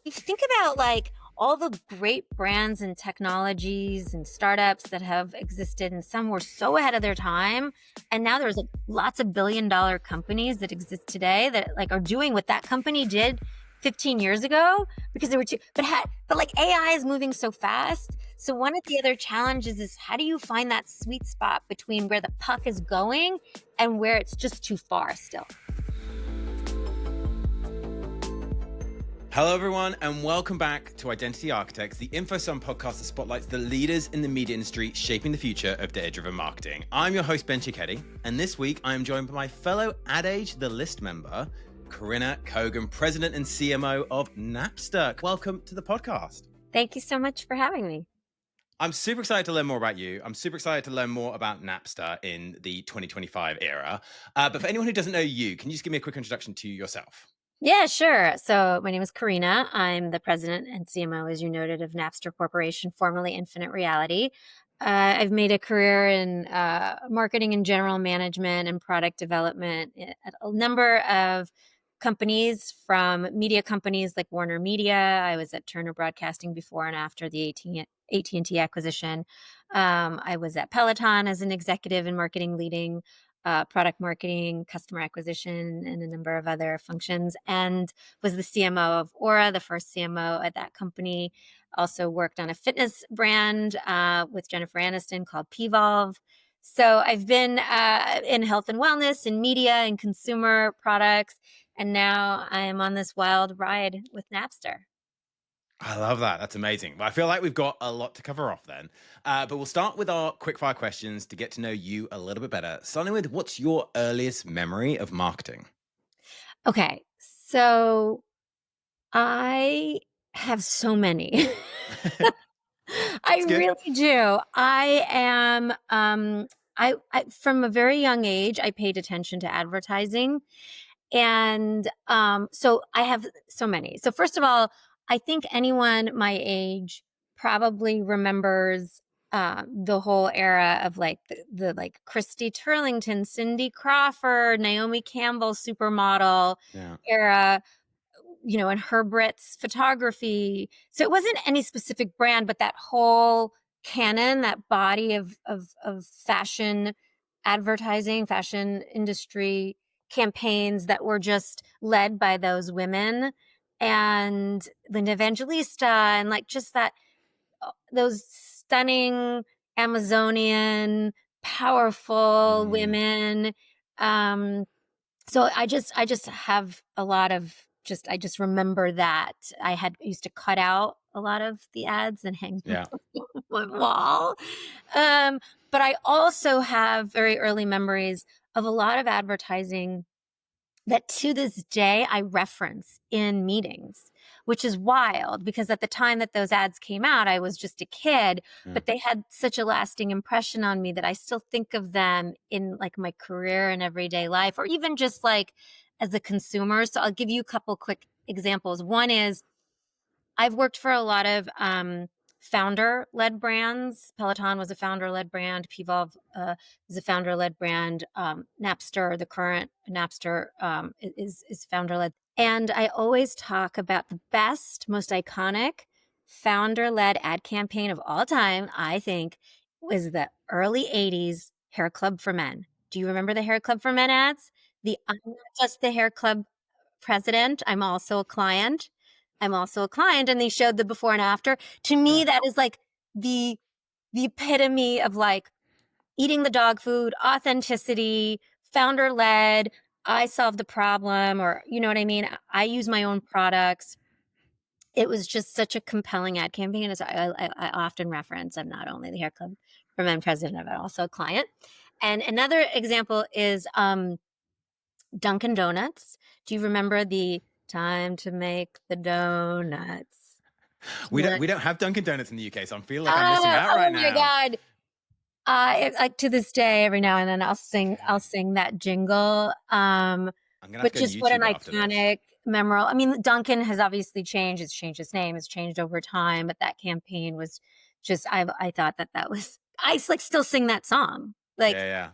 You think about like all the great brands and technologies and startups that have existed, and some were so ahead of their time, and now there's like lots of billion-dollar companies that exist today that like are doing what that company did 15 years ago because they were too but like AI is moving so fast. So one of the other challenges is how do you find that sweet spot between where the puck is going and where it's just too far still? Hello, everyone, and welcome back to Identity Architects, the InfoSum podcast that spotlights the leaders in the media industry shaping the future of data-driven marketing. I'm your host, Ben Cicchetti, and this week I am joined by my fellow Ad Age The List member, Karina Kogan, President and CMO of Napster. Welcome to the podcast. Thank you so much for having me. I'm super excited to learn more about you. I'm super excited to learn more about Napster in the 2025 era. But for anyone who doesn't know you, can you just give me a quick introduction to yourself? Yeah, sure. So my name is Karina. I'm the president and CMO, as you noted, of Napster Corporation, formerly Infinite Reality. I've made a career in marketing and general management and product development at a number of companies, from media companies like Warner Media. I was at Turner Broadcasting before and after the AT&T acquisition. I was at Peloton as an executive in marketing, leading product marketing, customer acquisition, and a number of other functions, and was the CMO of Aura, the first CMO at that company. Also worked on a fitness brand with Jennifer Aniston called Pvolve. So I've been in health and wellness, in media and consumer products, and now I'm on this wild ride with Napster. I love that. That's amazing. Well, I feel like we've got a lot to cover off then. But we'll start with our quickfire questions to get to know you a little bit better. Starting with, what's your earliest memory of marketing? Okay, so I have so many. I It's good. really do. I am I from a very young age I paid attention to advertising, and so I have so many. So first of all, I think anyone my age probably remembers the whole era of like the like Christy Turlington, Cindy Crawford, Naomi Campbell supermodel Yeah. era, and Herbert's photography. So it wasn't any specific brand, but that whole canon, that body of fashion advertising, fashion industry campaigns that were just led by those women and Linda Evangelista, and like just that, those stunning Amazonian, powerful Mm, women. Um, so I just have a lot of I just remember that I had used to cut out a lot of the ads and hang them yeah. on my wall. Um, but I also have very early memories of a lot of advertising that to this day I reference in meetings, which is wild because at the time that those ads came out, I was just a kid, Mm, but they had such a lasting impression on me that I still think of them in like my career and everyday life, or even just like as a consumer. So I'll give you a couple quick examples. One is I've worked for a lot of founder-led brands. Peloton was a founder-led brand. Pvolve is a founder-led brand. Napster, the current Napster, is founder-led. And I always talk about the best, most iconic founder-led ad campaign of all time, I think, was the early 80s Hair Club for Men. Do you remember the Hair Club for Men ads? I'm not just the Hair Club president, I'm also a client. And they showed the before and after. To me, yeah. that is like the epitome of like eating the dog food, authenticity, founder led. I solved the problem, or you know what I mean? I use my own products. It was just such a compelling ad campaign. As I often reference, I'm not only the Hair Club for Men president, but also a client. And another example is Dunkin' Donuts. Do you remember the time to make the donuts? We don't have Dunkin' Donuts in the UK, so I feel like I'm missing Oh, out oh right my now. God. Like to this day, every now and then I'll sing that jingle. I'm gonna have But to go on just what an YouTube after this. iconic, memorable. I mean, Duncan has obviously changed. It's changed its name. It's changed over time. But that campaign was just, I thought that was, like still sing that song. Yeah, Like, yeah.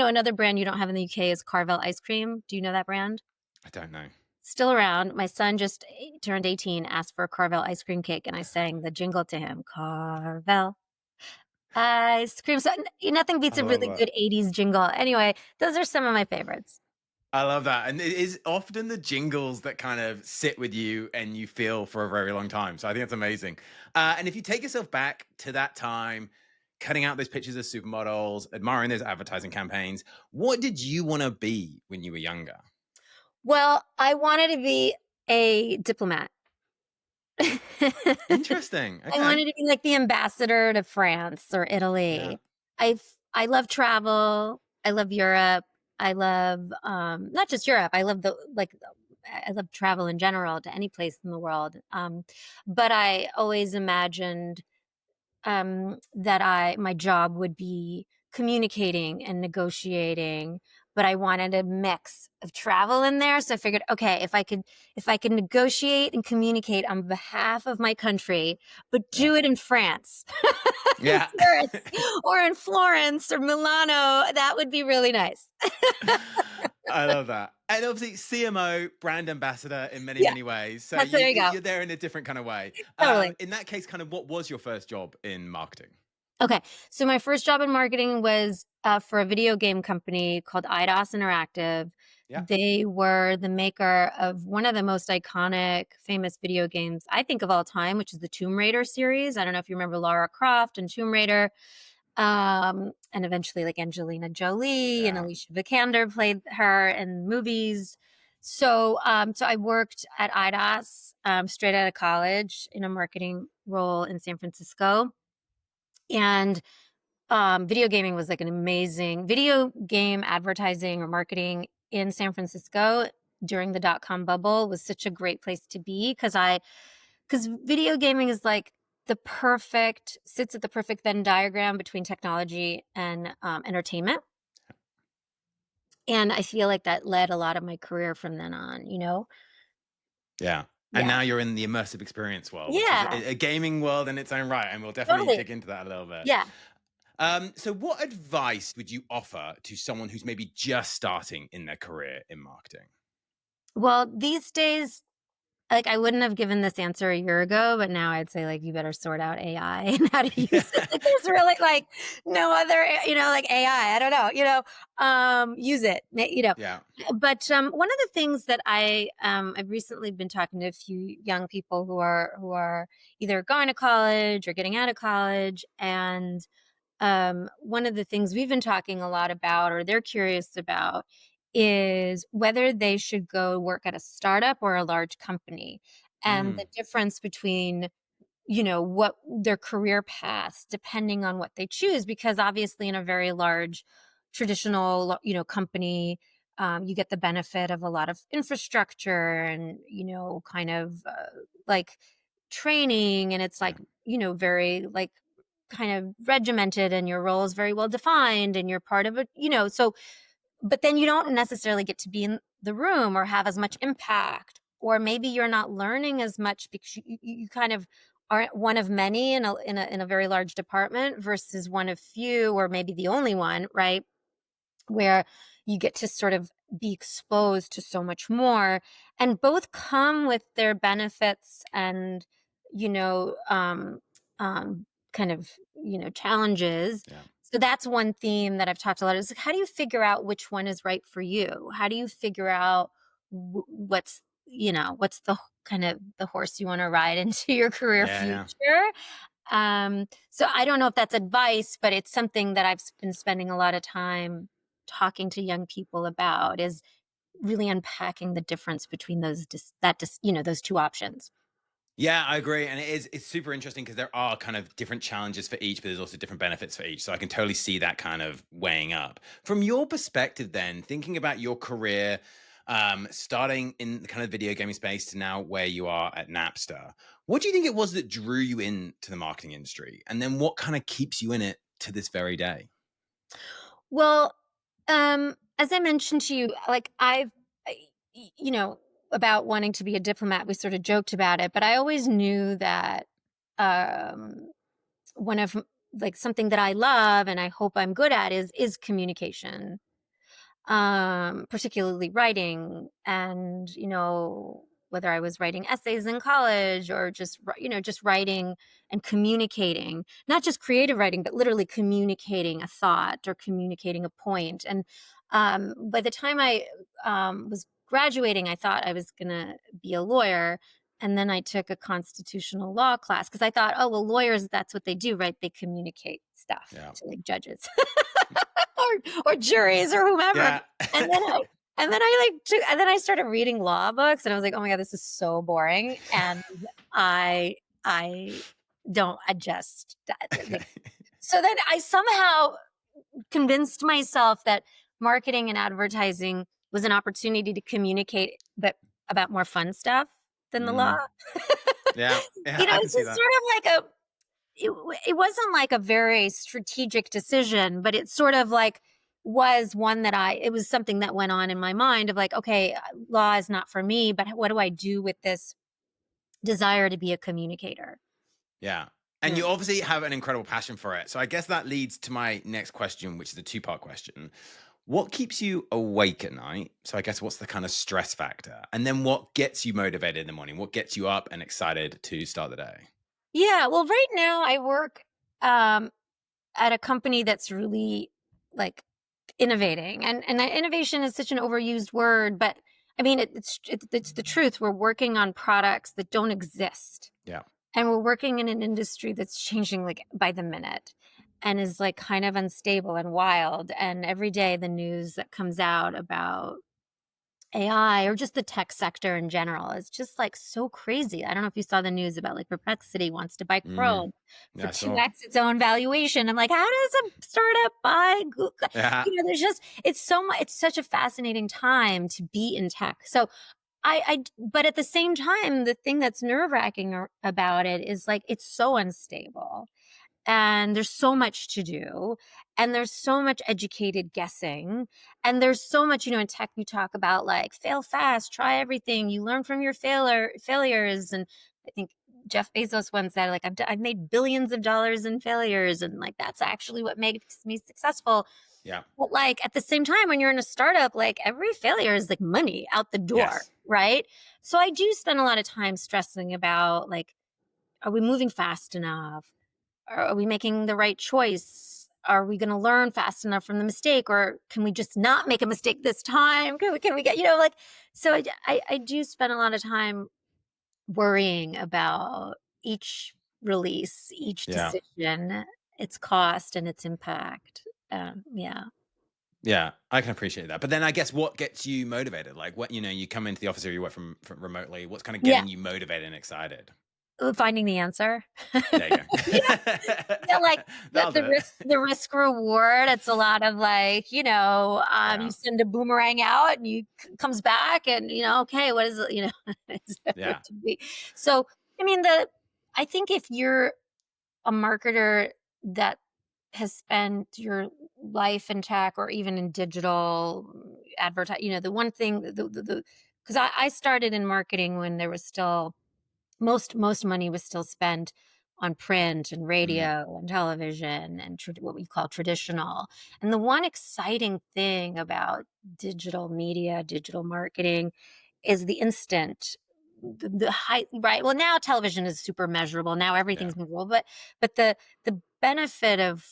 another brand you don't have in the UK is Carvel ice cream. Do you know that brand? I don't know. still around. My son just turned 18, asked for a Carvel ice cream cake, and I sang the jingle to him. Carvel ice cream. So nothing beats I a love really that. good 80s jingle. Anyway, those are some of my favorites. I love that. And it is often the jingles that kind of sit with you and you feel for a very long time. So I think that's amazing. And if you take yourself back to that time, cutting out those pictures of supermodels, admiring those advertising campaigns, what did you want to be when you were younger? Well, I wanted to be a diplomat. Interesting. I Okay. wanted to be like the ambassador to France or Yeah. Italy. I love travel. I love Europe. I love not just Europe. I love I love travel in general to any place in the world. But I always imagined that my job would be communicating and negotiating, but I wanted a mix of travel in there. So I figured, okay, if I could negotiate and communicate on behalf of my country, but Yeah. do it in France, in Yeah. Paris, or in Florence or Milano, that would be really nice. I love that. And obviously, CMO, brand ambassador in many, Yeah, many ways. So there you go. you're there in a different kind of way. Totally. In that case, kind of what was your first job in marketing? Okay, so my first job in marketing was for a video game company called IDOS Interactive. Yeah. They were the maker of one of the most iconic, famous video games I think of all time, which is the Tomb Raider series. I don't know if you remember Lara Croft and Tomb Raider, and eventually like Angelina Jolie and Yeah. Alicia Vikander played her in movies. So I worked at IDOS straight out of college in a marketing role in San Francisco, and video gaming was like an amazing video game advertising or marketing in San Francisco during the dot-com bubble was such a great place to be because video gaming is like sits at the perfect Venn diagram between technology and entertainment. And I feel like that led a lot of my career from then on, you know? Yeah. And Yeah. now you're in the immersive experience world, which is Yeah. a gaming world in its own right. And we'll definitely Totally. dig into that a little bit. Yeah. So, what advice would you offer to someone who's maybe just starting in their career in marketing? Well, these days, like, I wouldn't have given this answer a year ago, but now I'd say, like, you better sort out AI and how to use it. Like, there's really, like, no other, like, AI, I don't know, use it, Yeah. But, one of the things that I've recently been talking to a few young people who are either going to college or getting out of college, and one of the things we've been talking a lot about, or they're curious about, is whether they should go work at a startup or a large company, and the Mm, difference between what their career paths depending on what they choose, because obviously in a very large traditional company, you get the benefit of a lot of infrastructure and kind of like training, and it's yeah. like very like kind of regimented, and your role is very well defined, and you're part of it, so but then you don't necessarily get to be in the room or have as much impact, or maybe you're not learning as much because you kind of aren't one of many in a very large department versus one of few, or maybe the only one, right? Where you get to sort of be exposed to so much more, and both come with their benefits and you know um kind of challenges. Yeah. So that's one theme that I've talked a lot is like, how do you figure out which one is right for you? How do you figure out what's the kind of the horse you want to ride into your career Yeah. Yeah. future? So I don't know if that's advice, but it's something that been spending a lot of time talking to young people about, is really unpacking the difference between those two options. Yeah, I agree. And it's super interesting because there are kind of different challenges for each, but there's also different benefits for each. So I can totally see that kind of weighing up. From your perspective, then, thinking about your career, starting in the kind of video gaming space to now where you are at Napster, what do you think it was that drew you into the marketing industry? And then what kind of keeps you in it to this very day? Well, as I mentioned to you, like you know, about wanting to be a diplomat, we sort of joked about it, but I always knew that um, one of like something that I love and I hope I'm good at is communication. particularly writing. And, whether I was writing essays in college or just writing and communicating, not just creative writing, but literally communicating a thought or communicating a point. And by the time I was graduating, I thought I was going to be a lawyer. And then I took a constitutional law class because I thought, oh, well, lawyers, that's what they do, right? They communicate stuff Yeah. to like judges or juries or whomever. Yeah. And then I started reading law books and I was like, oh my God, this is so boring. And I I don't adjust that. Like, so then I somehow convinced myself that marketing and advertising was an opportunity to communicate, but about more fun stuff than the law. Mm, yeah. Yeah. I can It's see just that. sort of like it wasn't like a very strategic decision, but it sort of like was one that it was something that went on in my mind of like, okay, law is not for me, but what do I do with this desire to be a communicator? Yeah. And Mm. you obviously have an incredible passion for it. So I guess that leads to my next question, which is a two-part question. What keeps you awake at night? So I guess what's the kind of stress factor? And then what gets you motivated in the morning? What gets you up and excited to start the day? Yeah, well, right now I work um, at a company that's really like innovating, and innovation is such an overused word, but I mean it's the truth. We're working on products that don't exist. Yeah. And we're working in an industry that's changing like by the minute and is like kind of unstable and wild. And every day the news that comes out about AI or just the tech sector in general is just like so crazy. I don't know if you saw the news about like Perplexity wants to buy Mm, Chrome for yeah, I saw. 2x its own valuation. I'm like, how does a startup buy Google? Yeah. There's just it's so much. It's such a fascinating time to be in tech. So but at the same time, the thing that's nerve wracking about it is like it's so unstable and there's so much to do and there's so much educated guessing and there's so much in tech you talk about like fail fast, try everything, you learn from your failures. And I think Jeff Bezos once said like I've made billions of dollars in failures and like that's actually what makes me successful. Yeah. But like at the same time, when you're in a startup, like every failure is like money out the door, Yes. right? So I do spend a lot of time stressing about like, are we moving fast enough? Are we making the right choice? Are we going to learn fast enough from the mistake, or can we just not make a mistake this time? Can we get like? So I do spend a lot of time worrying about each release, each Yeah. decision, its cost and its impact. Yeah. Yeah, I can appreciate that. But then I guess what gets you motivated? Like what, you come into the office or you work from remotely. What's kind of Yeah. getting you motivated and excited? Finding the answer. There you Yeah, yeah, go. like, That'll do it. the risk reward, it's a lot of, like, you Yeah. send a boomerang out and you comes back and, okay, what is it, is Yeah. it to be so, I mean, I think if you're a marketer that has spent your life in tech or even in digital advertise the one thing the 'cause I started in marketing when there was still most money was still spent on print and Mm, radio and television and what we call traditional. And the one exciting thing about digital media, digital marketing is the instant, the high, right? Well, now television is super measurable. Now yeah. everything's measurable, but the benefit of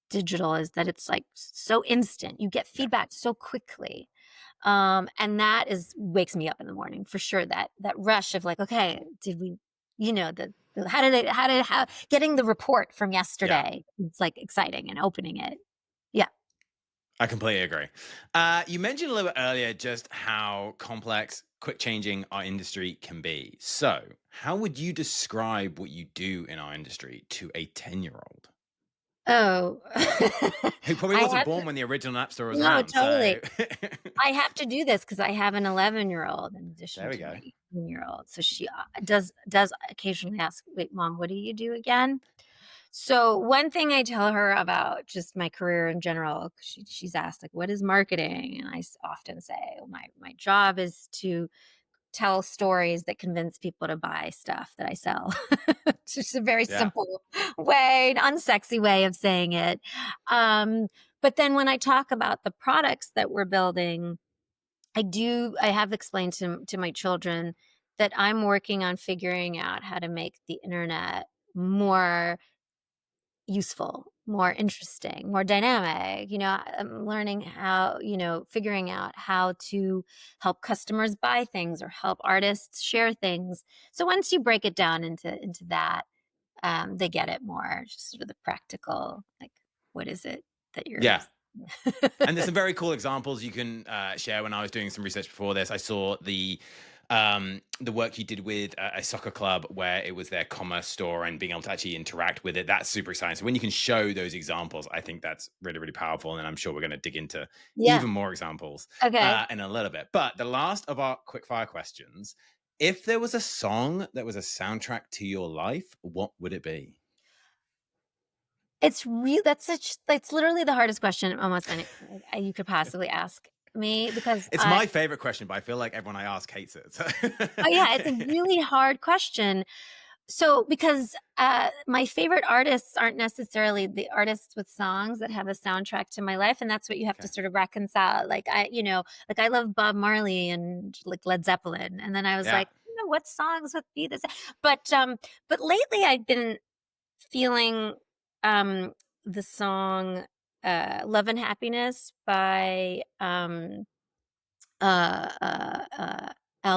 digital is that it's like so instant. You get Yeah. feedback so quickly, and that is wakes me up in the morning for sure. That rush of like, okay, did we, how getting the report from Yeah. yesterday? It's like exciting and opening it. Yeah. I completely agree. You mentioned a little bit earlier just how complex, quick changing our industry can be. So, how would you describe what you do in our industry to a 10-year-old Oh, who probably I wasn't have born when the original Napster was no, around? So, totally. I have to do this because I have an 11-year-old in there addition we to my go. 18-year-old. So she does occasionally ask, "Wait, mom, what do you do again?" So one thing I tell her about just my career in general, 'cause she's asked like, "What is marketing?" And often say, well, my job is to tell stories that convince people to buy stuff that I sell. It's just a very Yeah. simple way, an unsexy way of saying it. Um, But then when I talk about the products that we're building, I have explained to my children that I'm working on figuring out how to make the internet more useful, more interesting, more dynamic. I'm learning how, figuring out how to help customers buy things or help artists share things. So once you break it down into that, they get it more, just sort of the practical, like, what is it that you're Yeah. And there's some very cool examples you can share. When I was doing some research before this, I saw the work you did with a soccer club where it was their commerce store and being able to actually interact with it. That's super exciting. So when you can show those examples, I think that's really, really powerful. And I'm sure we're going to dig into Yeah. even more examples Okay. in a little bit. But the last of our quick fire questions: if there was a song that was a soundtrack to your life, what would it be? That's literally the hardest question almost you could possibly ask me, because It's my favorite question, but I feel like everyone I ask hates it. So. oh yeah, it's a really hard question. So, because my favorite artists aren't necessarily the artists with songs that have a soundtrack to my life, and that's what you have to Okay. sort of reconcile. Like I love Bob Marley and like Led Zeppelin, and then I was Yeah. like, what songs would be this? But lately I've been feeling um the song Love and Happiness by Al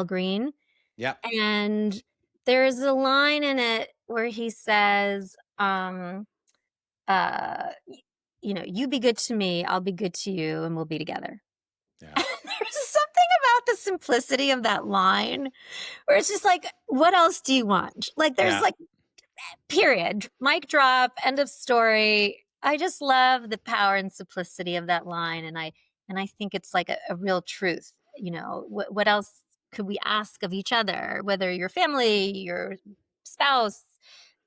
Green. Yeah. And there's a line in it where he says, y "You be good to me, I'll be good to you, and we'll be together." Yeah. There's something about the simplicity of that line where it's just like, what else do you want? Like, there's Yeah. like, period, mic drop, end of story. I just love the power and simplicity of that line, and I think it's like a real truth. What else could we ask of each other? Whether your family, your spouse,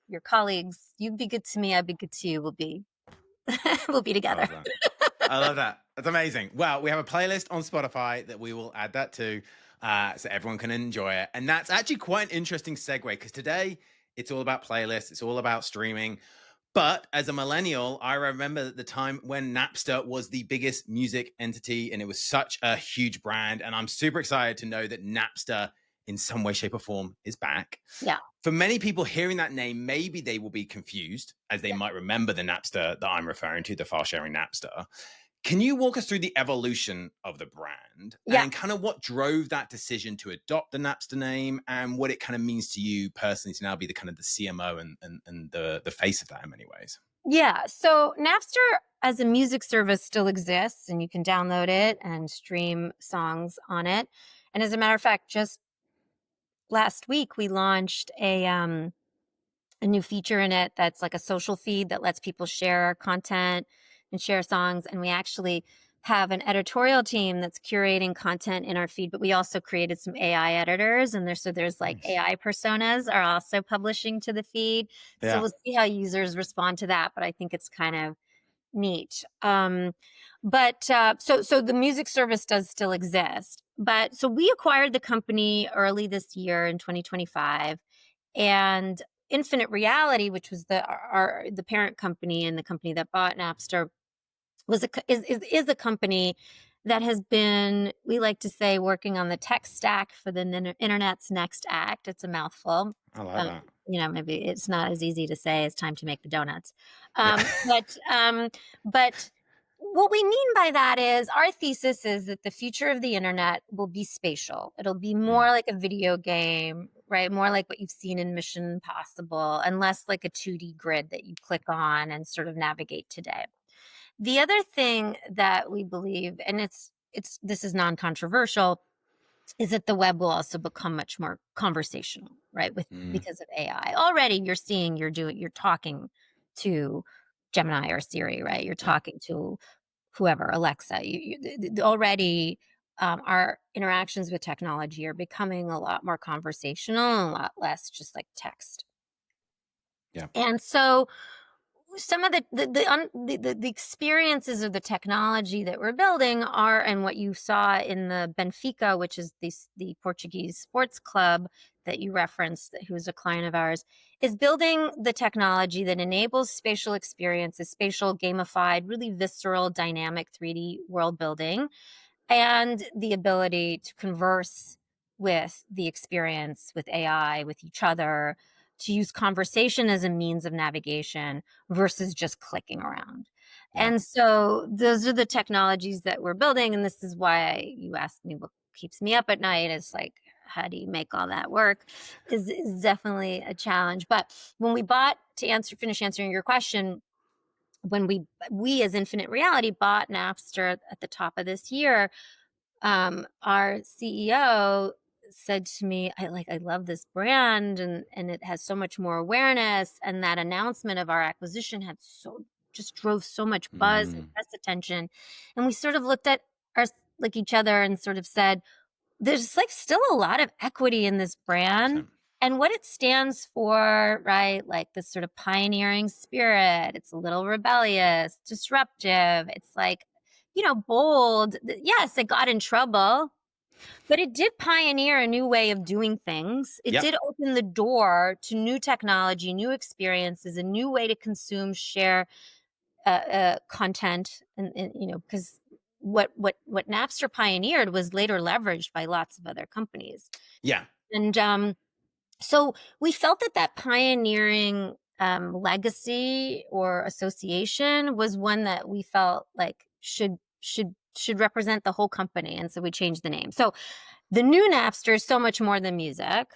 your colleagues, you be good to me, I be good to you. We'll be we'll be I together. love that. I love that. That's amazing. Well, we have a playlist on Spotify that we will add that to so everyone can enjoy it. And that's actually quite an interesting segue because today it's all about playlists, it's all about streaming. But as a millennial, I remember the time when Napster was the biggest music entity and it was such a huge brand. And I'm super excited to know that Napster, in some way, shape, or form, is back. Yeah. For many people hearing that name, maybe they will be confused as they Yeah. might remember the Napster that I'm referring to, the file sharing Napster. Can you walk us through the evolution of the brand Yeah. and kind of what drove that decision to adopt the Napster name and what it kind of means to you personally to now be the kind of the CMO and the face of that in many ways? Yeah. So Napster as a music service still exists, and you can download it and stream songs on it. And as a matter of fact, just last week we launched a new feature in it that's like a social feed that lets people share content and share songs. And we actually have an editorial team that's curating content in our feed, but we also created some AI editors, and there's like Nice. AI personas are also publishing to the feed. So Yeah. we'll see how users respond to that, but I think it's kind of neat. So the music service does still exist. But so we acquired the company early this year in 2025, and Infinite Reality, which was the parent company and the company that bought Napster, is a company that has been, we like to say, working on the tech stack for the internet's next act. It's a mouthful. I like Um, that. Maybe it's not as easy to say as time to make the donuts. Yeah. But what we mean by that is our thesis is that the future of the internet will be spatial. It'll be more Mm, like a video game, right? More like what you've seen in Mission Impossible, and less like a 2D grid that you click on and sort of navigate today. The other thing that we believe, and it's this is non-controversial, is that the web will also become much more conversational, right? With mm, Because of AI. Already you're talking to Gemini or Siri, right? You're yeah. talking to whoever, Alexa. Already our interactions with technology are becoming a lot more conversational and a lot less just like text. Yeah. And so some of the experiences of the technology that we're building are, and what you saw in the Benfica, which is the Portuguese sports club that you referenced, who's a client of ours, is building the technology that enables spatial experiences, spatial gamified, really visceral, dynamic 3D world building, and the ability to converse with the experience, with AI, with each other, to use conversation as a means of navigation versus just clicking around. Yeah. And so those are the technologies that we're building. And this is why you asked me what keeps me up at night. It's like, how do you make all that work? Is definitely a challenge. But when we bought, to finish answering your question, when we as Infinite Reality bought Napster at the top of this year, our CEO said to me, I love this brand, and it has so much more awareness. And that announcement of our acquisition had just drove so much buzz and Mm, press attention. And we sort of looked at our like each other and sort of said, there's like still a lot of equity in this brand 100%. and what it stands for, right? Like this sort of pioneering spirit. It's a little rebellious, disruptive. It's like, bold. Yes, it got in trouble, but it did pioneer a new way of doing things. It Yep. did open the door to new technology, new experiences, a new way to consume, share content, and because what Napster pioneered was later leveraged by lots of other companies, Yeah. and so we felt that pioneering legacy or association was one that we felt like should represent the whole company, and so we changed the name. So the new Napster is so much more than music.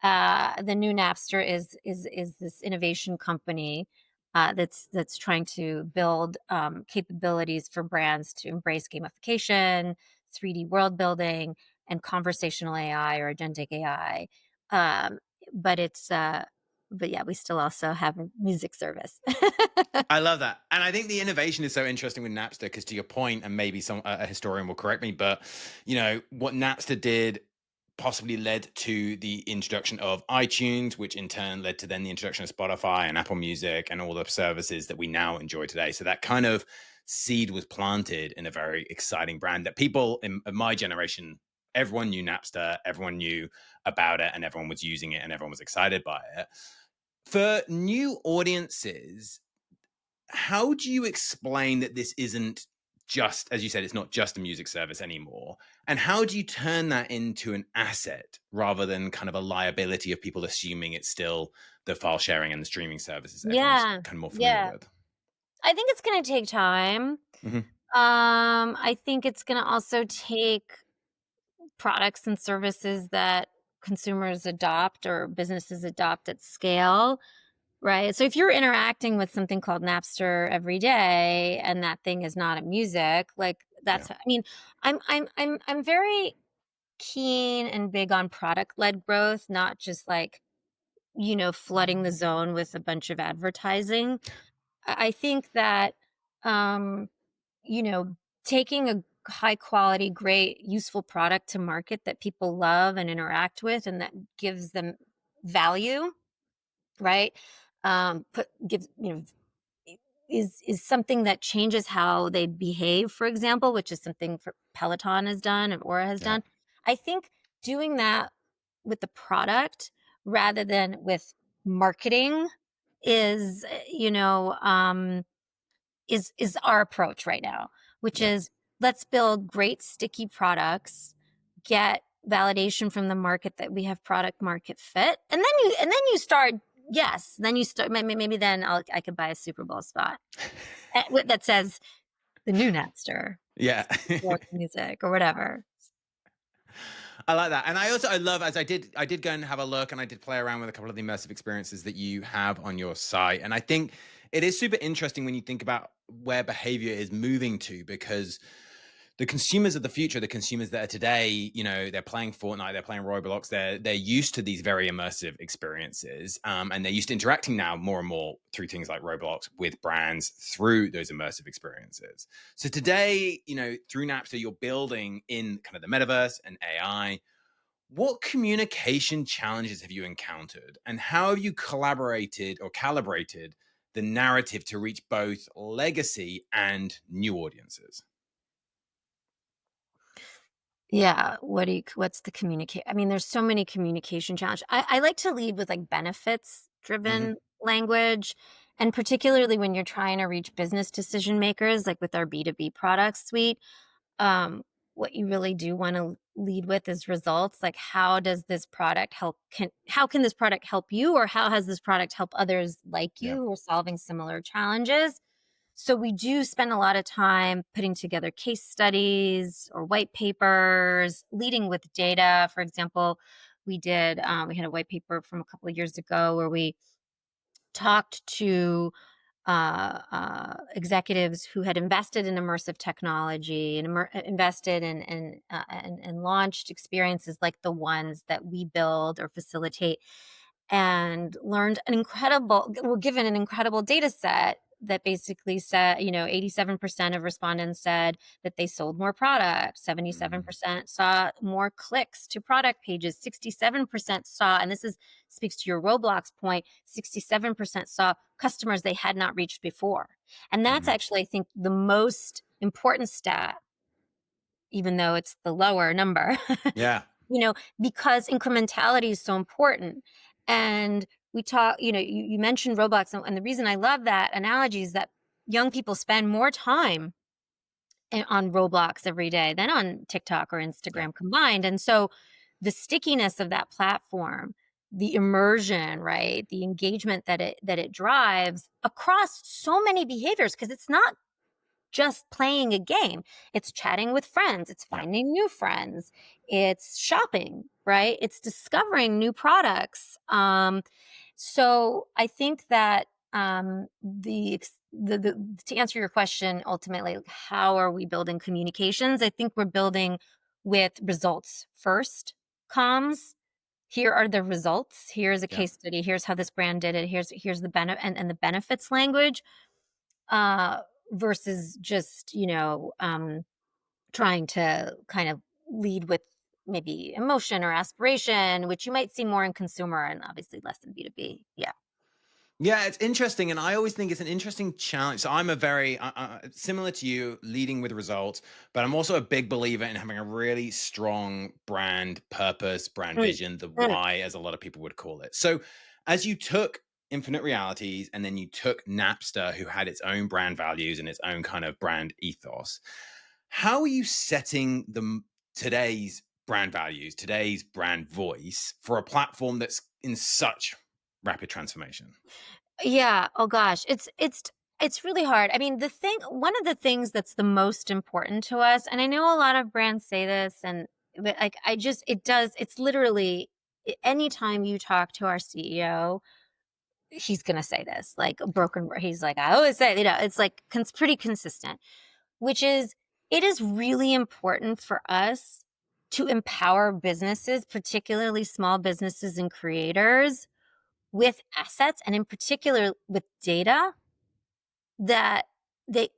The new Napster is this innovation company that's trying to build capabilities for brands to embrace gamification, 3D world building, and conversational AI or agentic AI. Um, but but yeah, we still also have a music service. I love that. And I think the innovation is so interesting with Napster because, to your point, and maybe a historian will correct me, but what Napster did possibly led to the introduction of iTunes, which in turn led to then the introduction of Spotify and Apple Music and all the services that we now enjoy today. So that kind of seed was planted in a very exciting brand that people in my generation, everyone knew Napster, everyone knew about it, and everyone was using it, and everyone was excited by it. For new audiences, how do you explain that this isn't just, as you said, it's not just a music service anymore? And how do you turn that into an asset rather than kind of a liability of people assuming it's still the file sharing and the streaming services that everyone's Yeah, kind of more familiar yeah. with? I think it's going to take time. Hmm. I think it's going to also take products and services that consumers adopt or businesses adopt at scale, right? So if you're interacting with something called Napster every day and that thing is not a music, like Yeah. I mean, I'm very keen and big on product-led growth, not just like, flooding the zone with a bunch of advertising. I think that um you know, taking a high quality, great, useful product to market that people love and interact with and that gives them value, right? Put gives is something that changes how they behave, for example, which is something for Peloton has done and Aura has Yeah. done. I think doing that with the product rather than with marketing is, is our approach right now, which Yeah. is let's build great sticky products, get validation from the market that we have product market fit, and then you start. Yes, then you start. Maybe then I could buy a Super Bowl spot that says the new Napster Yeah. or music or whatever. I like that. And I love, as I did go and have a look and I did play around with a couple of the immersive experiences that you have on your site. And I think it is super interesting when you think about where behavior is moving to, because the consumers of the future, the consumers that are today, they're playing Fortnite, they're playing Roblox, they're used to these very immersive experiences, and they're used to interacting now more and more through things like Roblox with brands through those immersive experiences. So today, through Napster, you're building in kind of the metaverse and AI. What communication challenges have you encountered, and how have you collaborated or calibrated the narrative to reach both legacy and new audiences? Yeah. What's the communicate? I mean, there's so many communication challenges. I like to lead with like benefits Hmm. driven language. And particularly when you're trying to reach business decision makers, like with our B2B product suite, um, what you really do want to lead with is results. Like, how does this product how can this product help you, or how has this product help others like Yeah. you who are solving similar challenges? So we do spend a lot of time putting together case studies or white papers, leading with data. For example, we had a white paper from a couple of years ago where we talked to executives who had invested in immersive technology and invested in launched experiences like the ones that we build or facilitate, and learned an incredible were given an incredible data set that basically said, 87% of respondents said that they sold more product, Mm. 77% saw more clicks to product pages, 67% saw, and speaks to your Roblox point, 67% saw customers they had not reached before. And that's Hmm. actually, I think, the most important stat, even though it's the lower number. Yeah. Because incrementality is so important. And we talk, you mentioned Roblox, and the reason I love that analogy is that young people spend more time on Roblox every day than on TikTok or Yeah. Instagram combined. And so the stickiness of that platform, the immersion, right? The engagement that it drives across so many behaviors, because it's not just playing a game. It's chatting with friends, it's Yeah. finding new friends, it's shopping, right? It's discovering new products. So I think that the to answer your question, ultimately, like, how are we building communications? I think we're building with results first. Comms. Here are the results. Here's a Yeah. case study. Here's how this brand did it. Here's the benefit and the benefits language, uh, versus just, trying to kind of lead with maybe emotion or aspiration, which you might see more in consumer and obviously less in B2B. Yeah. Yeah, it's interesting, and I always think it's an interesting challenge. So I'm a very similar to you, leading with results, but I'm also a big believer in having a really strong brand purpose, brand Mm, vision, the mm. why, as a lot of people would call it. So, as you took Infinite Realities and then you took Napster, who had its own brand values and its own kind of brand ethos, how are you setting today's brand values, today's brand voice for a platform that's in such rapid transformation? Yeah. Oh gosh. It's really hard. I mean, one of the things that's the most important to us, and I know a lot of brands say this, but like, it's literally, anytime you talk to our CEO, he's going to say this, like a he's like, I always say, it's like pretty consistent, which is, it is really important for us to empower businesses, particularly small businesses and creators, with assets, and in particular with data that they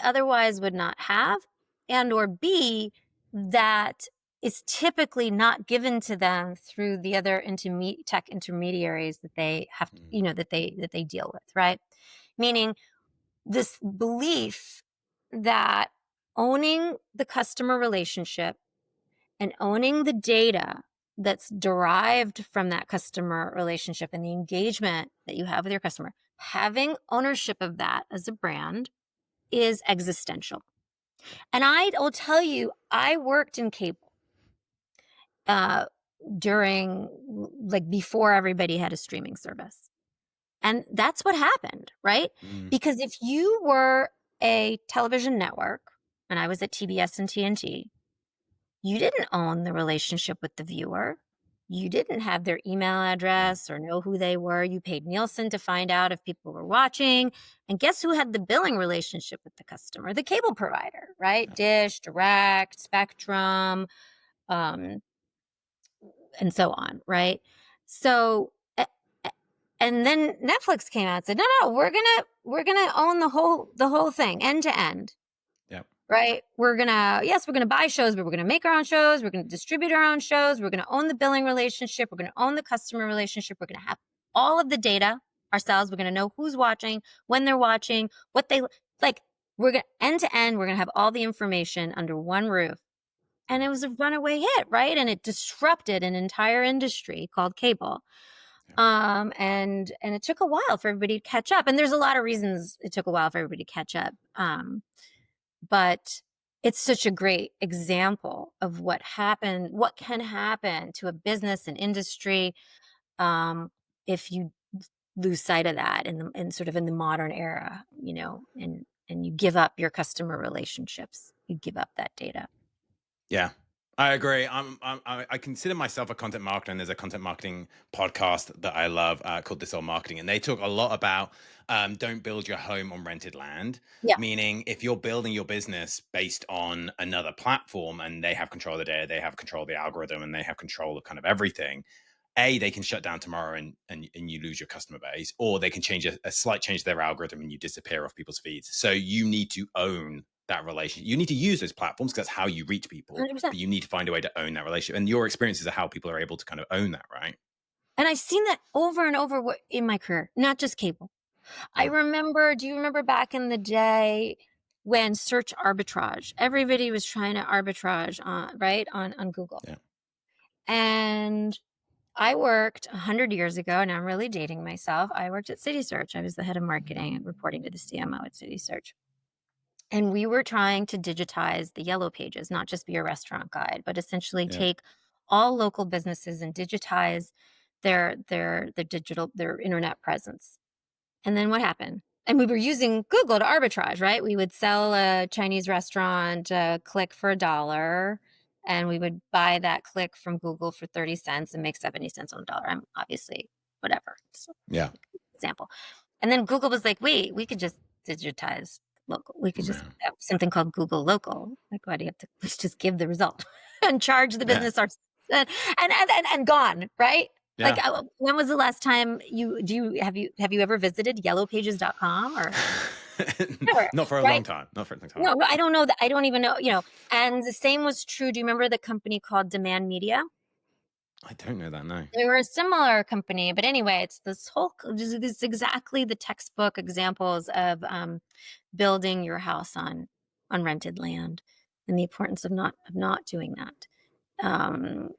otherwise would not have, and or b, that is typically not given to them through the other tech intermediaries that they have, Mm. that they deal with, right? Meaning, this belief that owning the customer relationship and owning the data that's derived from that customer relationship and the engagement that you have with your customer, having ownership of that as a brand is existential. And I will tell you, I worked in cable uh, during, like, before everybody had a streaming service. And that's what happened, right? Mm. Because if you were a television network, and I was at TBS and TNT, you didn't own the relationship with the viewer. You didn't have their email Yeah. address or know who they were. You paid Nielsen to find out if people were watching. And guess who had the billing relationship with the customer? The cable provider, right? Yeah. Dish, Direct, Spectrum, um, and so on, right? So, and then Netflix came out and said, no, we're gonna own the whole thing, end to end. Yeah. Right? We're gonna buy shows, but we're gonna make our own shows. We're gonna distribute our own shows. We're gonna own the billing relationship. We're gonna own the customer relationship. We're gonna have all of the data ourselves. We're going to know who's watching, when they're watching, what they like. We're going to end to end. We're going to have all the information under one roof. And it was a runaway hit, right? And it disrupted an entire industry called cable. Yeah. And it took a while for everybody to catch up. And there's a lot of reasons it took a while for everybody to catch up. But it's such a great example of what can happen to a business and industry, if you lose sight of that in the modern era, and you give up your customer relationships, you give up that data. Yeah, I agree. I consider myself a content marketer, and there's a content marketing podcast that I love called This Old Marketing, and they talk a lot about don't build your home on rented land. Yeah. Meaning, if you're building your business based on another platform and they have control of the data, they have control of the algorithm, and they have control of kind of everything, they can shut down tomorrow and you lose your customer base, or they can change a slight change to their algorithm and you disappear off people's feeds. So you need to own that relationship. You need to use those platforms because that's how you reach people, 100%. but you need to find a way to own that relationship. And your experiences are how people are able to kind of own that, right? And I've seen that over and over in my career, not just cable. Yeah. Do you remember back in the day when search arbitrage, everybody was trying to arbitrage right on Google. Yeah. And I worked 100 years ago, and I'm really dating myself. I worked at City Search. I was the head of marketing and reporting to the CMO at City Search. And we were trying to digitize the yellow pages, not just be a restaurant guide, but essentially Yeah. take all local businesses and digitize their internet presence. And then what happened? And we were using Google to arbitrage, right? We would sell a Chinese restaurant a click for $1, and we would buy that click from Google for 30 cents and make 70 cents on a dollar. I'm obviously whatever. Just Yeah. example. And then Google was like, wait, we could just digitize local. We could just Yeah. have something called Google Local. Like, why do you have to let's just give the result and charge the Yeah. business our and gone, right? Like, Yeah. when was the last time have you ever visited yellowpages.com or never, Not for a long right? time. Not for a long time. No, I don't know that. I don't even know. And the same was true. Do you remember the company called Demand Media? I don't know that. No. They were a similar company, but anyway, it's this exactly the textbook examples of building your house on rented land, and the importance of not doing that. Um,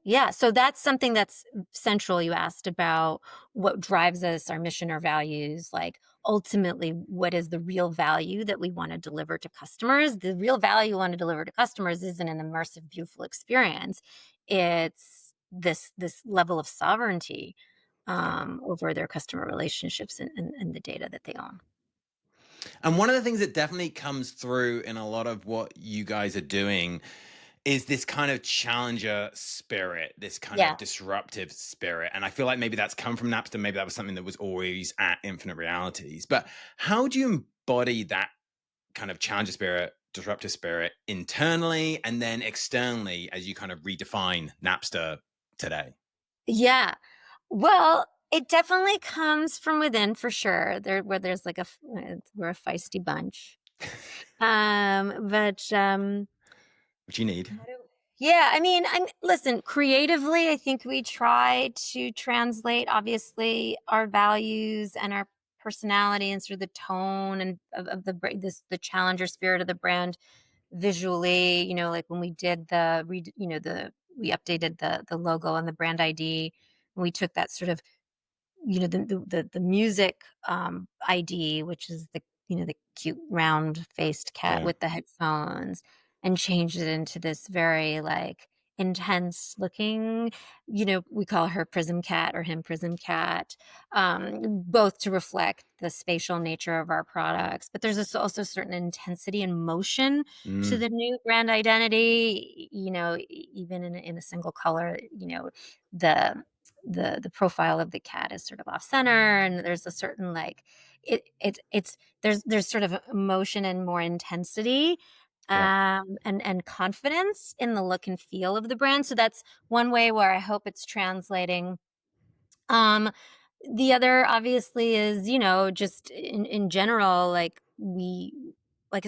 yeah, so that's something that's central. You asked about what drives us, our mission or values. Like, ultimately, what is the real value that we want to deliver to customers? The real value we want to deliver to customers isn't an immersive, beautiful experience. It's this level of sovereignty Yeah. over their customer relationships and the data that they own. And one of the things that definitely comes through in a lot of what you guys are doing is this kind of challenger spirit, this kind Yeah. of disruptive spirit. And I feel like maybe that's come from Napster. Maybe that was something that was always at Infinite Realities. But how do you embody that kind of challenger spirit, disruptive spirit internally and then externally as you kind of redefine Napster today? Yeah. Well, it definitely comes from within for sure. Where there's like we're a feisty bunch. But Which you need. how do- yeah, I mean, listen, creatively, I think we try to translate obviously our values and our personality and sort of the tone and of the challenger spirit of the brand visually, like when we did we updated the logo and the brand ID, and we took that sort of the music ID, which is the cute round faced cat Yeah. with the headphones, and changed it into this very like intense looking, we call her Prism Cat or him Prism Cat, both to reflect the spatial nature of our products. But there's also certain intensity and motion to Mm, the new brand identity, even in a single color, the the profile of the cat is sort of off center, and there's a certain like it's there's sort of emotion and more intensity, yeah. and confidence in the look and feel of the brand. So that's one way where I hope it's translating. um the other obviously is, just in general, like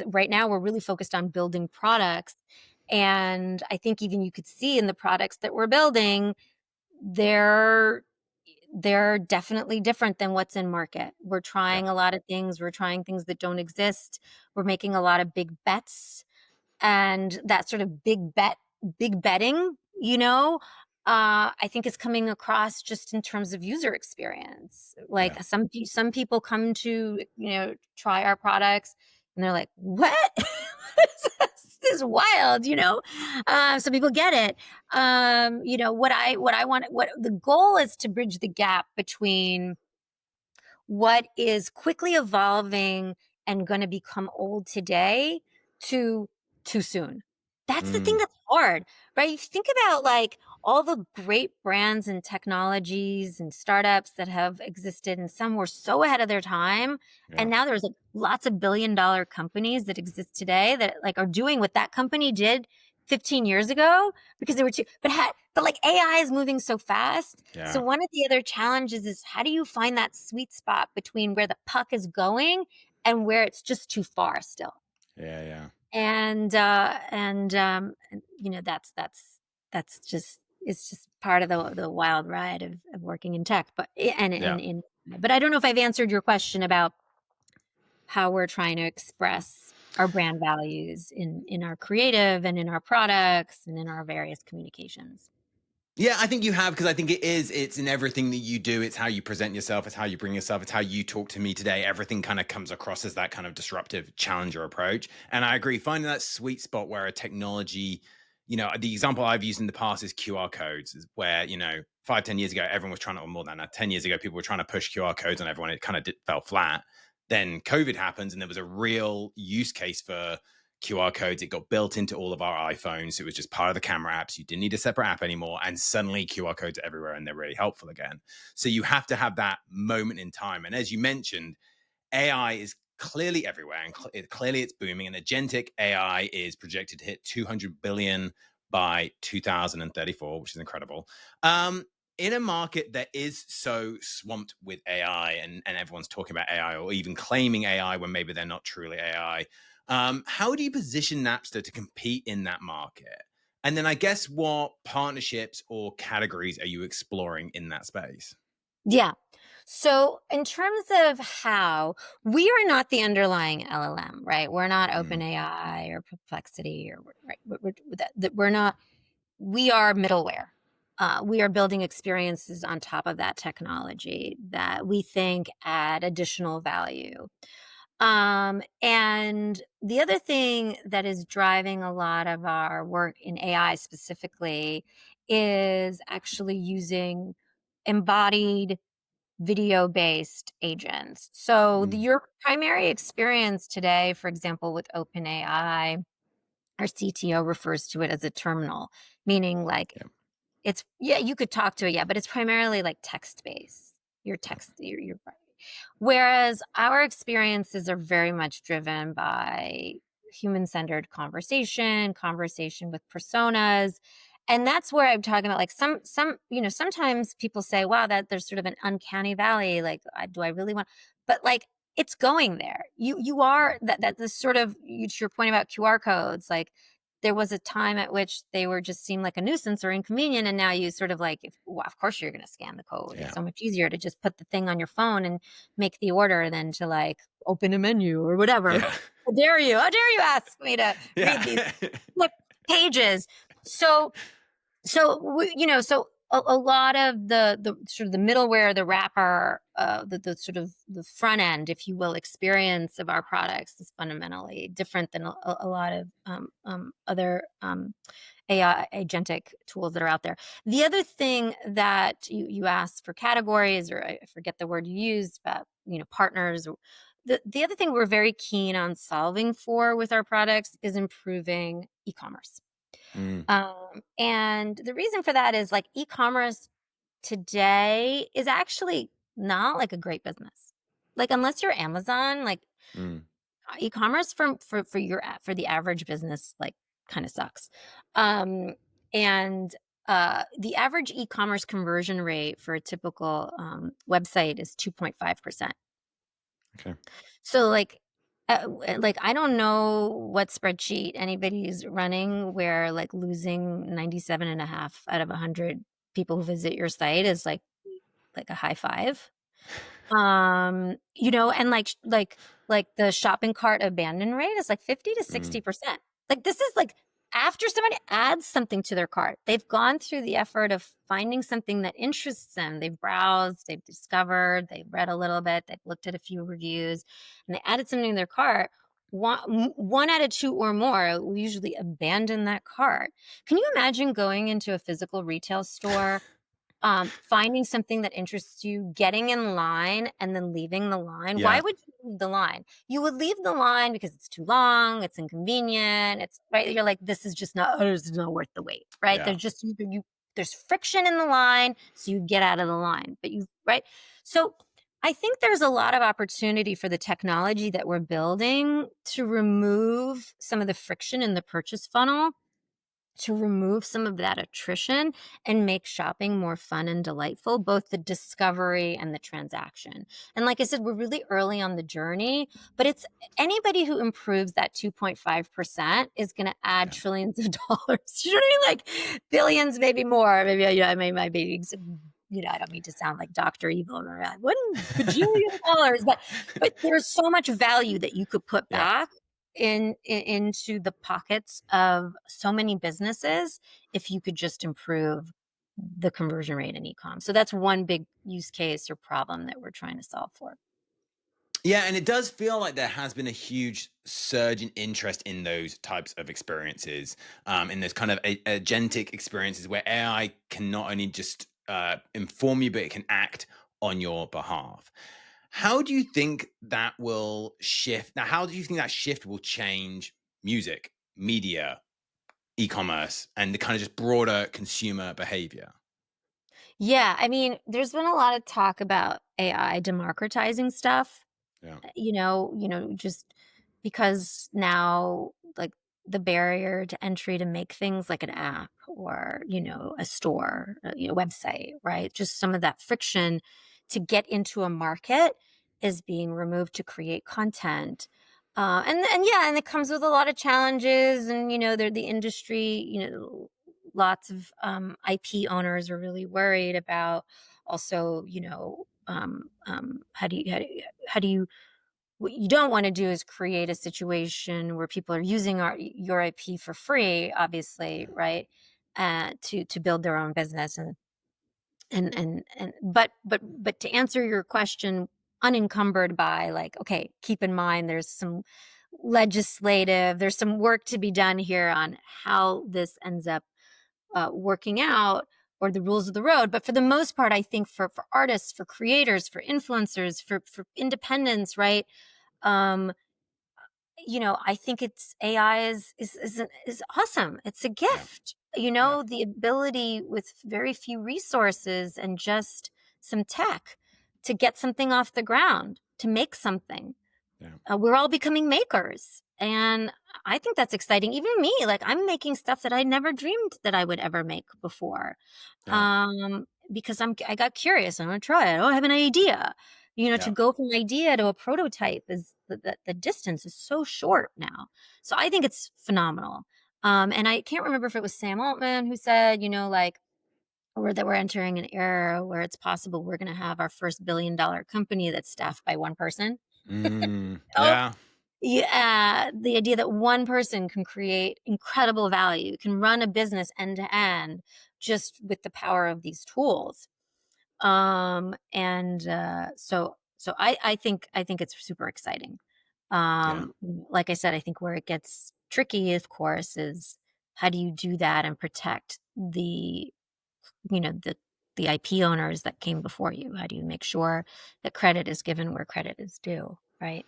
right now we're really focused on building products, and I think even you could see in the products that we're building, they're they're definitely different than what's in market. We're Yeah. trying a lot of things. We're trying things that don't exist. We're making a lot of big bets, and that sort of big betting, I think is coming across just in terms of user experience. Yeah. Like some people come to, try our products and they're like, "What? This is wild," some people get it. What the goal is to bridge the gap between what is quickly evolving and going to become old today to too soon. That's the thing Mm, that's hard, right? You think about like all the great brands and technologies and startups that have existed, and some were so ahead of their time. yeah. And now there's like lots of billion-dollar companies that exist today that like are doing what that company did 15 years ago because they were too, but like AI is moving so fast. So Yeah. one of the other challenges is how do you find that sweet spot between where the puck is going and where it's just too far still? Yeah. Yeah. That's just it's just part of the wild ride of working in tech. But Yeah. but I don't know if I've answered your question about how we're trying to express our brand values in our creative and in our products and in our various communications. Yeah, I think you have, because I think it's in everything that you do. It's how you present yourself, it's how you bring yourself, it's how you talk to me today. Everything kind of comes across as that kind of disruptive challenger approach. And I agree, finding that sweet spot where a technology, the example I've used in the past is QR codes, is where, 5, 10 years ago, everyone was trying to, or more than that, 10 years ago, people were trying to push QR codes on everyone. It kind of fell flat. Then COVID happens, and there was a real use case for QR codes. It got built into all of our iPhones. It was just part of the camera apps. You didn't need a separate app anymore. And suddenly QR codes are everywhere and they're really helpful again. So you have to have that moment in time. And as you mentioned, AI is clearly everywhere, and clearly it's booming. And agentic AI is projected to hit 200 billion by 2034, which is incredible. In a market that is so swamped with AI, and everyone's talking about AI or even claiming AI when maybe they're not truly AI, how do you position Napster to compete in that market? And then I guess what partnerships or categories are you exploring in that space? Yeah. So, in terms of how we are not the underlying LLM, right? We're not Mm, OpenAI or Perplexity or right. We're not. We are middleware. We are building experiences on top of that technology that we think add additional value. And the other thing that is driving a lot of our work in AI specifically is actually using embodied video based agents. So, mm, your primary experience today, for example, with OpenAI, our CTO refers to it as a terminal, meaning like yeah, yeah, you could talk to it, yeah, but it's primarily like text based. Your yeah, text, your Whereas our experiences are very much driven by human-centered conversation with personas. And that's where I'm talking about like sometimes people say, wow, that there's sort of an uncanny valley. Like, do I really want, but like it's going there. You are that this sort of to your point about QR codes, like there was a time at which they were just seemed like a nuisance or inconvenient. And now you sort of like, well, of course you're going to scan the code. It's yeah, so much easier to just put the thing on your phone and make the order than to like open a menu or whatever. yeah, How dare you? How dare you ask me to read these yeah, flip pages? So, so a lot of the sort of the middleware, the wrapper, the sort of the front end, if you will, experience of our products is fundamentally different than a lot of other AI agentic tools that are out there. The other thing that you asked for categories, or I forget the word you used, about partners. The other thing we're very keen on solving for with our products is improving e-commerce. mm, And the reason for that is like e-commerce today is actually not like a great business. Like unless you're Amazon, like mm, e-commerce for the average business like kind of sucks. Um and the average e-commerce conversion rate for a typical website is 2.5%. okay, So like I don't know what spreadsheet anybody's running where like losing 97 and a half out of 100 people who visit your site is like like a high five. And like the shopping cart abandon rate is like 50 to Mm, 60%. Like this is like after somebody adds something to their cart, they've gone through the effort of finding something that interests them. They've browsed, they've discovered, they've read a little bit, they've looked at a few reviews, and they added something to their cart. One out of two or more will usually abandon that cart. Can you imagine going into a physical retail store, finding something that interests you, getting in line, and then leaving the line? Why yeah, would you leave the line? You would leave the line because it's too long, it's inconvenient, it's right. You're like, this is just not, oh, this is not worth the wait, right? yeah. There's just there's friction in the line, so you get out of the line. But you right. So I think there's a lot of opportunity for the technology that we're building to remove some of the friction in the purchase funnel, to remove some of that attrition and make shopping more fun and delightful, both the discovery and the transaction. And like I said, we're really early on the journey, but it's anybody who improves that 2.5% is going to add Yeah. trillions of dollars. You know what I mean? Like billions, maybe more. Maybe, I might be, I don't mean to sound like Dr. Evil or like 1 bajillion dollars, but there's so much value that you could put Yeah. back into the pockets of so many businesses if you could just improve the conversion rate in e-com. So that's one big use case or problem that we're trying to solve for. Yeah, and it does feel like there has been a huge surge in interest in those types of experiences, in those kind of agentic experiences where AI can not only just inform you, but it can act on your behalf. How do you think that will shift? Now, how do you think that shift will change music, media, e-commerce, and the kind of just broader consumer behavior? Yeah, I mean, there's been a lot of talk about AI democratizing stuff. Yeah, Just because now, like, the barrier to entry to make things like an app or, a store, website, right? Just some of that friction to get into a market is being removed to create content. And it comes with a lot of challenges. And, they're the industry, lots of IP owners are really worried about also, how do you what you don't want to do is create a situation where people are using your IP for free, obviously, right? To build their own business but to answer your question, unencumbered by like, okay, keep in mind there's some work to be done here on how this ends up working out or the rules of the road. But for the most part, I think for artists, for creators, for influencers, for independents, right? Um, I think it's AI is awesome. It's a yeah, gift. yeah, The ability with very few resources and just some tech to get something off the ground, to make something. yeah, We're all becoming makers. And I think that's exciting. Even me, like I'm making stuff that I never dreamed that I would ever make before. yeah, Because I got curious. I want to try it. Oh, I have an idea. To yeah. go from idea to a prototype is the distance is so short now. So I think it's phenomenal. And I can't remember if it was Sam Altman who said, like, or that we're entering an era where it's possible we're going to have our first $1 billion company that's staffed by one person. Oh, Yeah, yeah, the idea that one person can create incredible value, can run a business end to end just with the power of these tools. And so I think it's super exciting. yeah. Like I said, I think where it gets tricky, of course, is how do you do that and protect you know, the the IP owners that came before you? How do you make sure that credit is given where credit is due, right?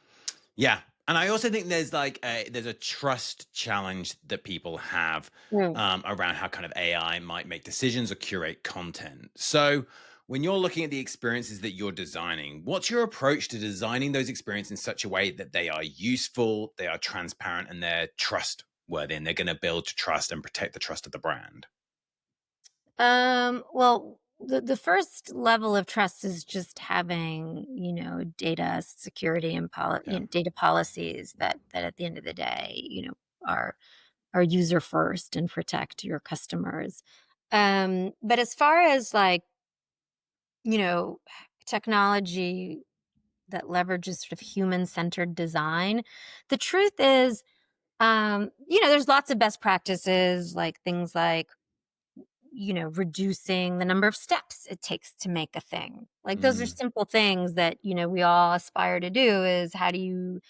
Yeah. And I also think there's a trust challenge that people have around how kind of AI might make decisions or curate content. So when you're looking at the experiences that you're designing, what's your approach to designing those experiences in such a way that they are useful, they are transparent, and they're trustworthy, and they're going to build trust and protect the trust of the brand? Well, the first level of trust is just having, data security and Yeah. data policies that at the end of the day, are are user first and protect your customers. But as far as like, you know, technology that leverages sort of human-centered design. The truth is, there's lots of best practices, like things like, reducing the number of steps it takes to make a thing. Like those are Mm, simple things that, we all aspire to do is how do you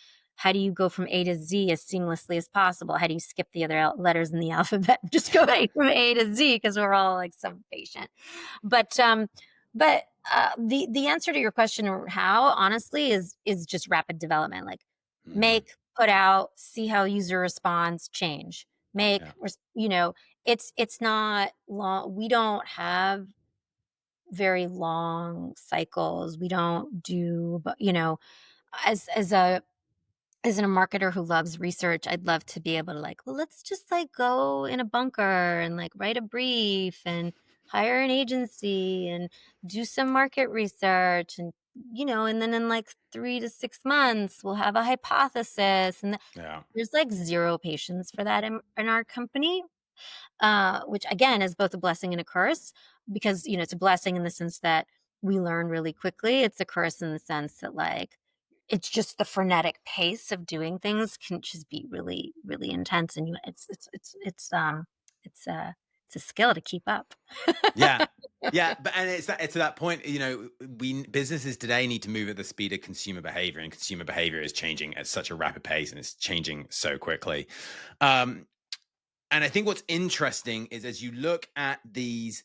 go from A to Z as seamlessly as possible? How do you skip the other letters in the alphabet and just go from A to Z because we're all like so impatient. But the answer to your question or how honestly is just rapid development. Like mm, make, put out, see how user responds, change. Make, yeah, it's not long. We don't have very long cycles. We don't do, but as a marketer who loves research, I'd love to be able to like, well, let's just like go in a bunker and like write a brief and hire an agency and do some market research and then in like 3 to 6 months we'll have a hypothesis yeah, there's like zero patience for that in our company, which again is both a blessing and a curse because it's a blessing in the sense that we learn really quickly. It's a curse in the sense that like it's just the frenetic pace of doing things can just be really really intense, and it's a it's a skill to keep up. yeah. Yeah, but and it's to that point, we businesses today need to move at the speed of consumer behavior, and consumer behavior is changing at such a rapid pace, and it's changing so quickly. Um, and I think what's interesting is as you look at these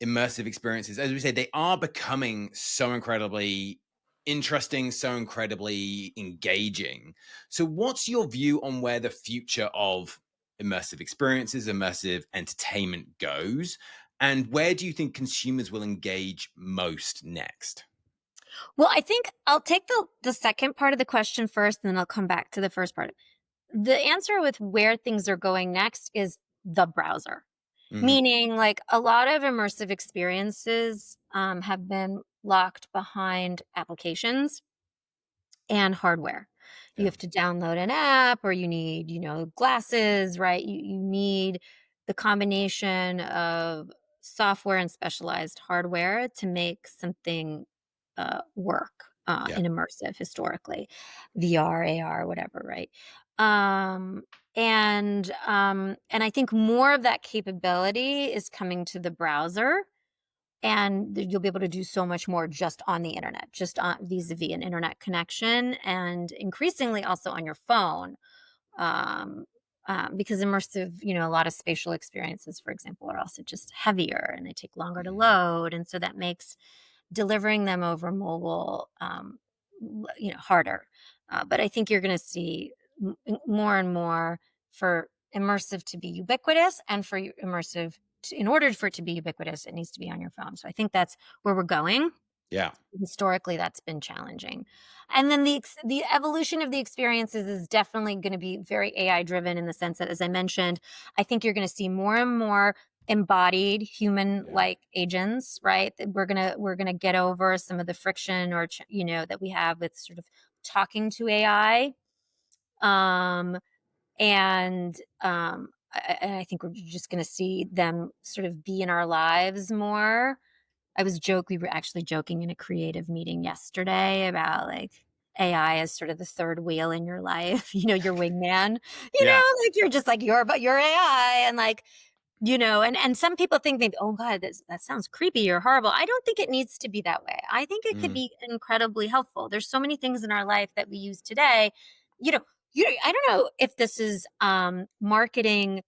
immersive experiences, as we say, they are becoming so incredibly interesting, so incredibly engaging. So, what's your view on where the future of immersive experiences, immersive entertainment goes? And where do you think consumers will engage most next? Well, I think I'll take the second part of the question first, and then I'll come back to the first part. The answer with where things are going next is the browser. Hmm. Meaning, like, a lot of immersive experiences, have been locked behind applications and hardware. You Yeah. have to download an app or you need, glasses, right? You need the combination of software and specialized hardware to make something work Yeah. in immersive historically, VR, AR, whatever, right? Um, and I think more of that capability is coming to the browser, and you'll be able to do so much more just on the internet, just on vis-a-vis an internet connection, and increasingly also on your phone. Um, because immersive, a lot of spatial experiences, for example, are also just heavier and they take longer to Mm, load, and so that makes delivering them over mobile, harder. But I think you're going to see more and more for immersive to be ubiquitous, and for immersive, in order for it to be ubiquitous, it needs to be on your phone. So I think that's where we're going. yeah. Historically, that's been challenging. And then the evolution of the experiences is definitely gonna be very AI driven in the sense that, as I mentioned, I think you're gonna see more and more embodied Yeah. human-like agents, right? That we're gonna get over some of the friction or that we have with sort of talking to AI. Um, and I think we're just gonna see them sort of be in our lives more. We were actually joking in a creative meeting yesterday about like AI as sort of the third wheel in your life, your wingman, Yeah. like you're just like you're AI, and like, and some people think maybe, oh God, that sounds creepy or horrible. I don't think it needs to be that way. I think it could Mm, be incredibly helpful. There's so many things in our life that we use today. You know, I don't know if this is marketing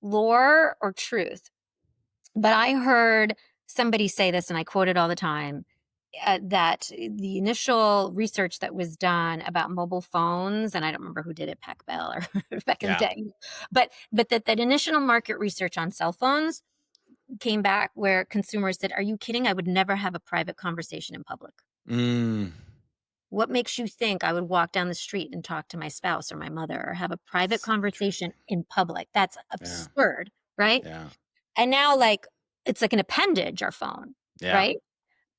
lore or truth, but I heard somebody say this, and I quote it all the time, that the initial research that was done about mobile phones, and I don't remember who did it, Pac Bell or back in the yeah. day, but that initial market research on cell phones came back where consumers said, "Are you kidding? I would never have a private conversation in public. Mm, What makes you think I would walk down the street and talk to my spouse or my mother or have a private so conversation interesting. in public? That's Yeah. absurd, right?" Yeah. And now, like, it's like an appendage, our phone, Yeah. right?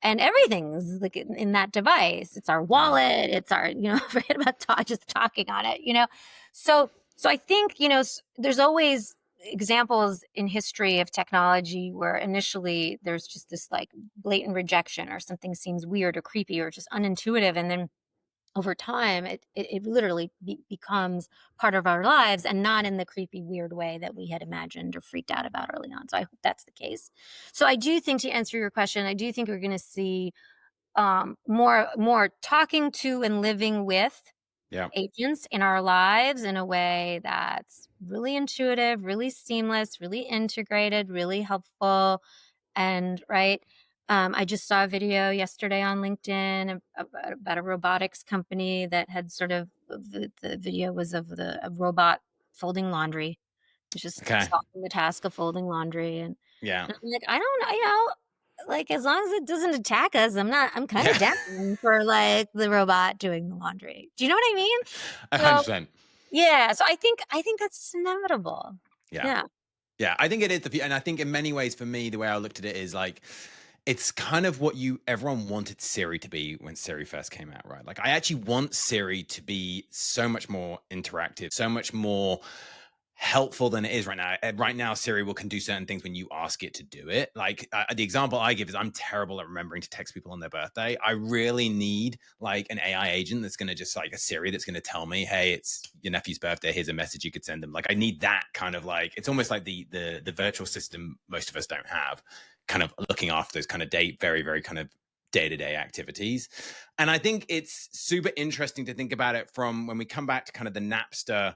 And everything is like in that device. It's our Yeah. wallet. It's our, forget about just talking on it. So I think, there's always examples in history of technology where initially there's just this like blatant rejection or something seems weird or creepy or just unintuitive, and then over time it literally becomes part of our lives, and not in the creepy weird way that we had imagined or freaked out about early on. So I hope that's the case. So I do think, to answer your question, I do think we're going to see more talking to and living with Yeah. agents in our lives in a way that's really intuitive, really seamless, really integrated, really helpful. And right, I just saw a video yesterday on LinkedIn about a robotics company that had sort of the video was of a robot folding laundry. It's just Okay. solving the task of folding laundry, and Yeah. I'm like, I don't know, like, as long as it doesn't attack us, I'm kind Yeah. of down for like the robot doing the laundry. Do you know what I mean? A hundred So percent. yeah, so I think that's inevitable. Yeah. Yeah. Yeah, I think it is and I think in many ways for me, the way I looked at it is like it's kind of what everyone wanted Siri to be when Siri first came out, right? Like I actually want Siri to be so much more interactive, so much more helpful than it is right now. Right now, Siri can do certain things when you ask it to do it. Like the example I give is I'm terrible at remembering to text people on their birthday. I really need like an AI agent that's going to just like a Siri that's going to tell me, hey, it's your nephew's birthday. Here's a message you could send them. Like I need that kind of like, it's almost like the virtual system most of us don't have, kind of looking after those kind of very, very kind of day-to-day activities. And I think it's super interesting to think about it from when we come back to kind of the Napster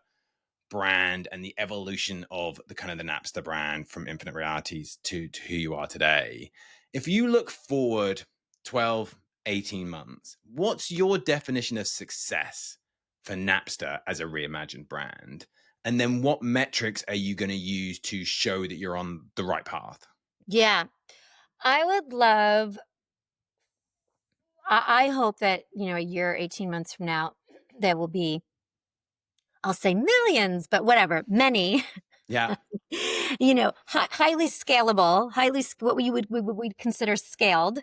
brand and the evolution of the kind of the Napster brand from Infinite Realities to who you are today. If you look forward 12, 18 months, what's your definition of success for Napster as a reimagined brand? And then what metrics are you going to use to show that you're on the right path? Yeah. I would love I hope that, a year, 18 months from now, there will be, I'll say millions, but whatever, many, Yeah. highly scalable, what we'd consider scaled,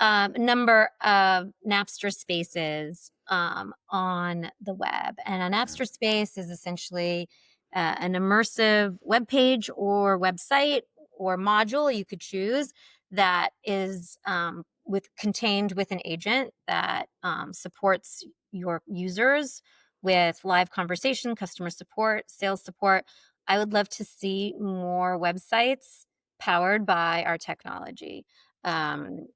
number of Napster spaces on the web. And a Yeah. Napster space is essentially an immersive web page or website or module you could choose that is contained with an agent that supports your users with live conversation, customer support, sales support. I would love to see more websites powered by our technology. Um,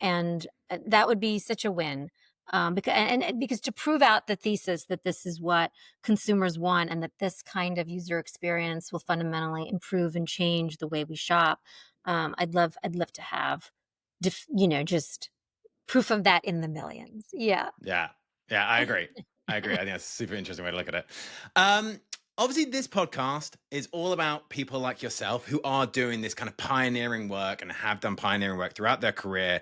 and that would be such a win. Because to prove out the thesis that this is what consumers want and that this kind of user experience will fundamentally improve and change the way we shop, I'd love to have, just proof of that in the millions. Yeah. Yeah. Yeah, I agree. I agree. I think that's a super interesting way to look at it. Um, Obviously, this podcast is all about people like yourself who are doing this kind of pioneering work and have done pioneering work throughout their career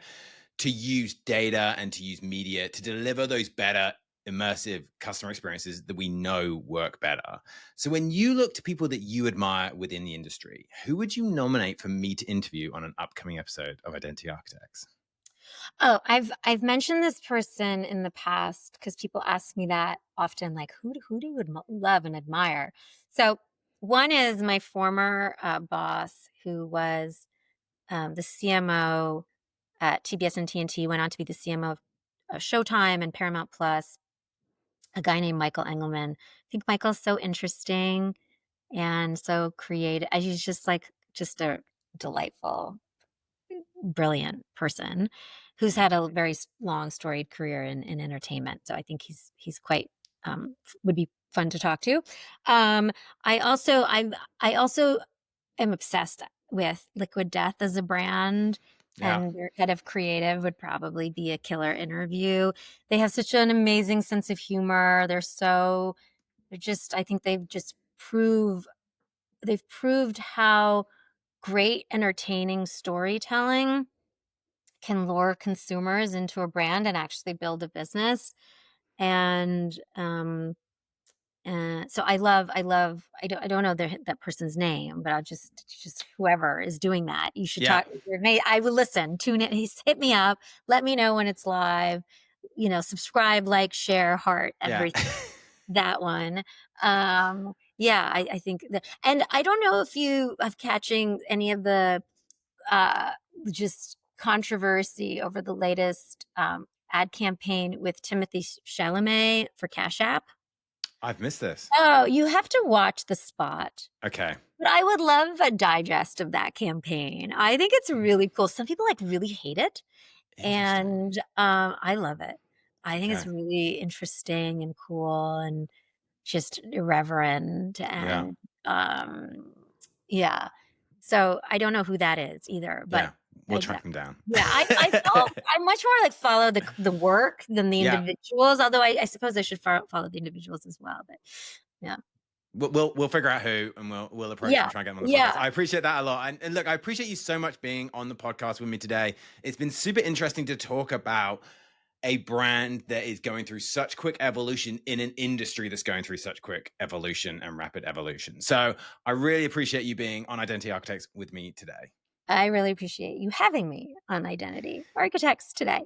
to use data and to use media to deliver those better immersive customer experiences that we know work better. So when you look to people that you admire within the industry, who would you nominate for me to interview on an upcoming episode of Identity Architects? Oh, I've mentioned this person in the past because people ask me that often, like, who do you love and admire? So one is my former boss, who was the CMO at TBS and TNT, went on to be the CMO of Showtime and Paramount Plus. A guy named Michael Engelman. I think Michael's so interesting and so creative. He's just a delightful, brilliant person who's had a very long storied career in entertainment. So I think he's quite would be fun to talk to. Um, I also am obsessed with Liquid Death as a brand. Yeah. And their head of creative would probably be a killer interview. They have such an amazing sense of humor. I think they've proved how great entertaining storytelling can lure consumers into a brand and actually build a business. And so I don't know that person's name, but I'll just whoever is doing that, you should Yeah. talk. I will listen. Tune in. He's hit me up. Let me know when it's live. Subscribe, like, share, heart, Yeah. everything. That one. Um, Yeah, I think that, and I don't know if you have catching any of the uh, just controversy over the latest ad campaign with Timothy Chalamet for Cash App. I've missed this. Oh, you have to watch the spot. Okay. But I would love a digest of that campaign. I think it's Mm, really cool. Some people like really hate it, interesting. and I love it. I think it's Okay. really interesting and cool and just irreverent Yeah. and yeah. So I don't know who that is either, but Yeah. We'll I yeah. track them down. Yeah, I much more like follow the work than the Yeah. individuals, although I suppose I should follow the individuals as well, but yeah. We'll figure out who, and we'll approach them Yeah. and try and get them on the podcast. Yeah. I appreciate that a lot, and look, I appreciate you so much being on the podcast with me today. It's been super interesting to talk about a brand that is going through such quick evolution in an industry that's going through such quick evolution and rapid evolution. So I really appreciate you being on Identity Architects with me today. I really appreciate you having me on Identity Architects today.